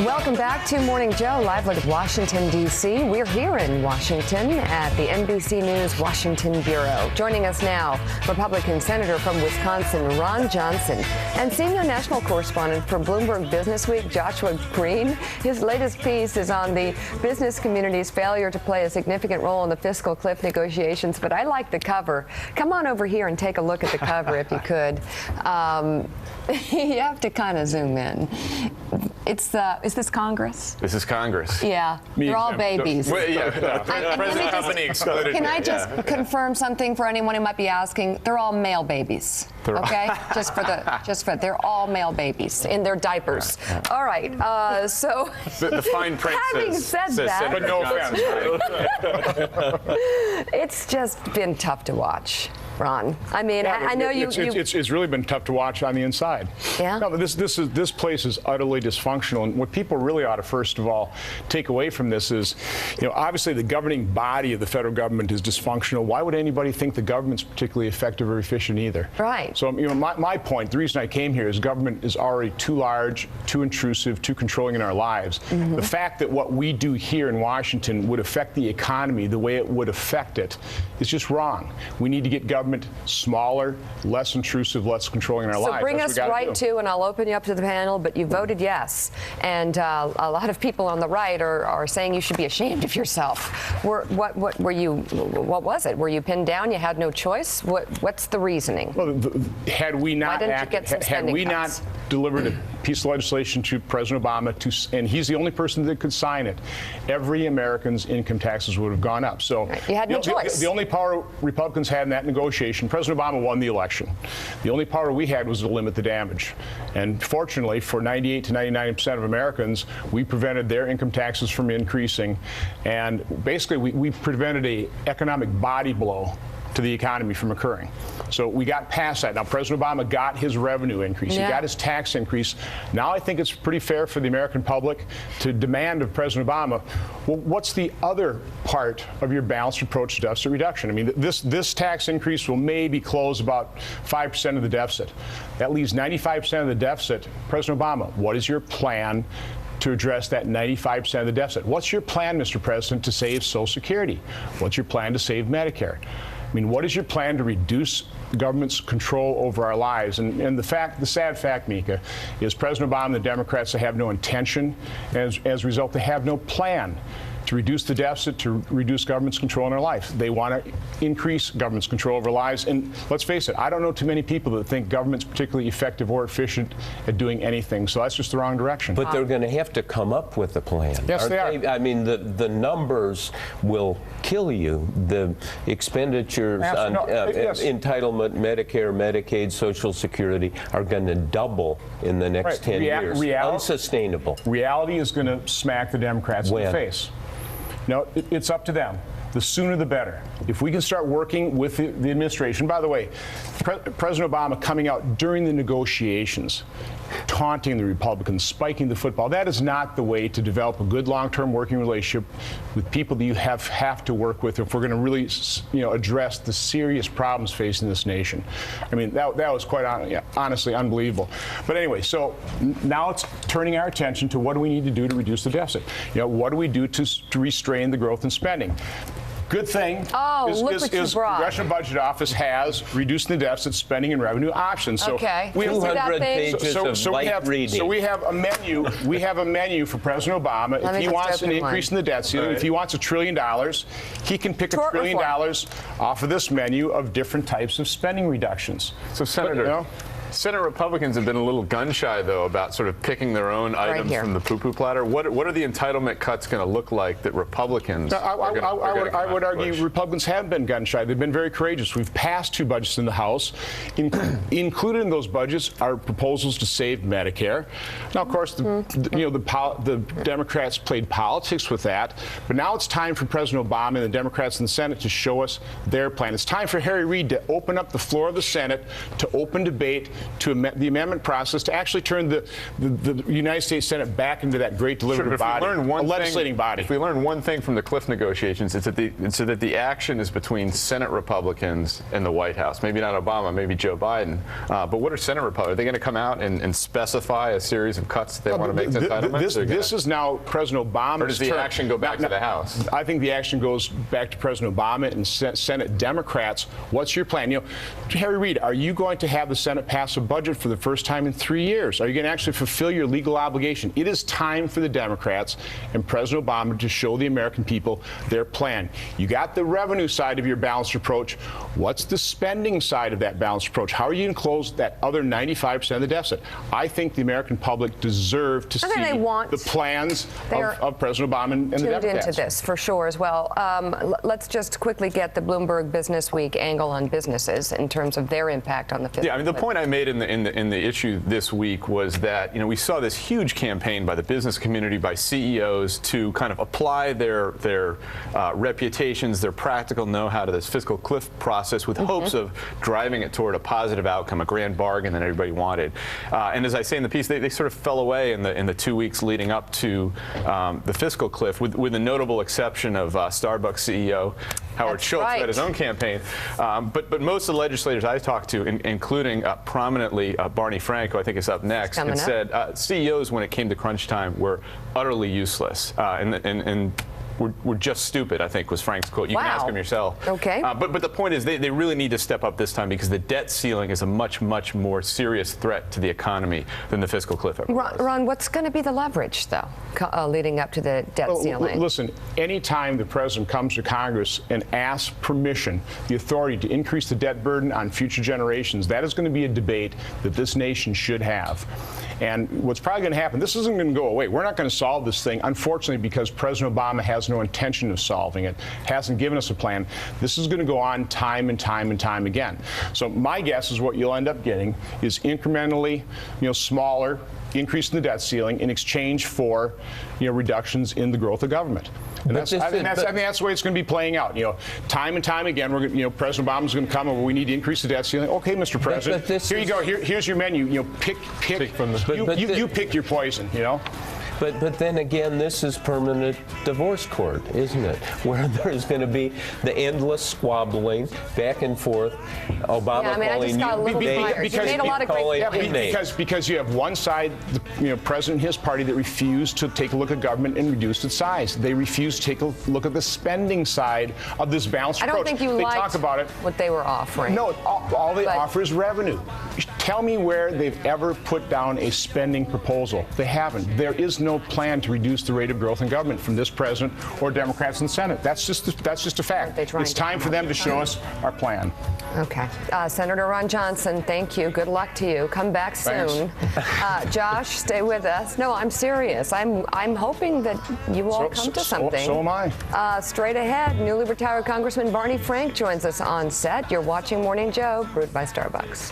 Welcome back to Morning Joe, live out of Washington, D.C. We're here in Washington at the NBC News Washington Bureau. Joining us now, Republican Senator from Wisconsin, Ron Johnson, and senior national correspondent for Bloomberg Businessweek, Joshua Green. His latest piece is on the business community's failure to play a significant role in the fiscal cliff negotiations, but I like the cover. Come on over here and take a look at the cover if you could. You have to kind of zoom in. Is this Congress? This is Congress. Yeah, they're all babies. Well, yeah, present company excluded. Can I just confirm something for anyone who might be asking? They're all male babies. Okay, they're all male babies in their diapers. All right. So the fine print having said that, but no offense. It's just been tough to watch, Ron. I mean, yeah, I know it's really been tough to watch on the inside. Yeah. No, this place is utterly dysfunctional, and what people really ought to first of all take away from this is, obviously the governing body of the federal government is dysfunctional. Why would anybody think the government's particularly effective or efficient either? Right. So my point, the reason I came here is government is already too large, too intrusive, too controlling in our lives. Mm-hmm. The fact that what we do here in Washington would affect the economy the way it would affect it is just wrong. We need to get government smaller, less intrusive, less controlling in our lives. So bring us right to, and I'll open you up to the panel, but you voted yes. And a lot of people on the right are saying you should be ashamed of yourself. What was it? Were you pinned down? You had no choice? What's the reasoning? Well, had we not delivered a piece of legislation to President Obama, and he's the only person that could sign it, every American's income taxes would have gone up. So right. You had no choice. The only power Republicans had in that negotiation, President Obama won the election. The only power we had was to limit the damage. And fortunately, for 98 to 99% of Americans, we prevented their income taxes from increasing. And basically, we prevented an economic body blow to the economy from occurring. So we got past that. Now, President Obama got his revenue increase. Yeah. He got his tax increase. Now I think it's pretty fair for the American public to demand of President Obama, well, what's the other part of your balanced approach to deficit reduction? I mean, this tax increase will maybe close about 5% of the deficit. That leaves 95% of the deficit. President Obama, what is your plan to address that 95% of the deficit? What's your plan, Mr. President, to save Social Security? What's your plan to save Medicare? I mean, what is your plan to reduce the government's control over our lives? And the sad fact, Mika, is President Obama and the Democrats, they have no intention. As a result, they have no plan to reduce the deficit, to reduce government's control in our life. They want to increase government's control over our lives. And let's face it, I don't know too many people that think government's particularly effective or efficient at doing anything. So that's just the wrong direction. But they're going to have to come up with a plan. Yes, they are. I mean, the numbers will kill you. The expenditures on entitlement, Medicare, Medicaid, Social Security are going to double in the next 10 years. Unsustainable. Reality is going to smack the Democrats in the face. No, it's up to them. The sooner the better. If we can start working with the administration, by the way, President Obama coming out during the negotiations, taunting the Republicans, spiking the football, that is not the way to develop a good long-term working relationship with people that you have to work with if we're going to really, address the serious problems facing this nation. I mean, that was quite honestly unbelievable. But anyway, so now it's turning our attention to what do we need to do to reduce the deficit? What do we do to restrain the growth in spending? Good thing is Congressional Budget Office has reduced the deficit spending and revenue options. So okay. We have 200 pages of light reading. So we have a menu. We have a menu for President Obama. If he wants an increase in the debt ceiling, if he wants $1 trillion, he can pick $1 trillion off of this menu of different types of spending reductions. So, Senator, Senate Republicans have been a little gun-shy, though, about sort of picking their own items from the poo-poo platter. What are the entitlement cuts going to look like that Republicans I would argue Republicans haven't been gun-shy. They've been very courageous. We've passed 2 budgets in the House. Included in those budgets are proposals to save Medicare. Now, of course, the Democrats played politics with that. But now it's time for President Obama and the Democrats in the Senate to show us their plan. It's time for Harry Reid to open up the floor of the Senate to open debate to the amendment process to actually turn the United States Senate back into that great deliberative body, a legislating body. If we learn one thing from the cliff negotiations, it's that the action is between Senate Republicans and the White House. Maybe not Obama, maybe Joe Biden. But what are Senate Republicans? Are they going to come out and specify a series of cuts that they want to make to entitlements? This is now President Obama's Or does the action go back to the House? I think the action goes back to President Obama and Senate Democrats. What's your plan? Harry Reid, are you going to have the Senate pass a budget for the first time in 3 years? Are you going to actually fulfill your legal obligation? It is time for the Democrats and President Obama to show the American people their plan. You got the revenue side of your balanced approach. What's the spending side of that balanced approach? How are you going to close that other 95% of the deficit? I think the American public deserve to see the plans of President Obama and the Democrats. Into this for sure as well. Let's just quickly get the Bloomberg Business Week angle on businesses in terms of their impact on the fiscal. Yeah, I mean, the point I made in the issue this week was that we saw this huge campaign by the business community, by CEOs to kind of apply their reputations, their practical know-how to this fiscal cliff process with hopes of driving it toward a positive outcome, a grand bargain that everybody wanted. And as I say in the piece, they sort of fell away in the 2 weeks leading up to the fiscal cliff, with the notable exception of Starbucks CEO Howard Schultz, who had his own campaign. But most of the legislators I talked to, including prominently Barney Frank, who I think is up next, and said CEOs, when it came to crunch time, were utterly useless. And we're just stupid, I think was Frank's quote. You can ask him yourself. Okay. But the point is they really need to step up this time because the debt ceiling is a much, much more serious threat to the economy than the fiscal cliff ever was. Ron, what's going to be the leverage, though, leading up to the debt ceiling? Listen, anytime the president comes to Congress and asks permission, the authority to increase the debt burden on future generations, that is going to be a debate that this nation should have. And what's probably going to happen, this isn't going to go away. We're not going to solve this thing, unfortunately, because President Obama has no intention of solving it, hasn't given us a plan. This is going to go on time and time and time again. So my guess is what you'll end up getting is incrementally, smaller increase in the debt ceiling in exchange for, reductions in the growth of government. And I think that's the way it's going to be playing out. Time and time again, President Obama's going to come and we need to increase the debt ceiling. Okay, Mr. President, here you go. Here's your menu. Pick from the. You pick your poison. But then again, this is permanent divorce court, isn't it? Where there's going to be the endless squabbling back and forth. Obama calling because you have one side, the president and his party, that refuse to take a look at government and reduce its size. They refuse to take a look at the spending side of this balanced approach. I don't think you liked talk about it. What they were offering. No, all they offer is revenue. Tell me where they've ever put down a spending proposal. They haven't. There is no plan to reduce the rate of growth in government from this president or Democrats in the Senate. That's just a fact. It's time for them to show us our plan. Okay. Senator Ron Johnson, thank you. Good luck to you. Come back soon. Josh, stay with us. No, I'm serious. I'm hoping that you all come to something. So am I. Straight ahead, newly retired Congressman Barney Frank joins us on set. You're watching Morning Joe, brewed by Starbucks.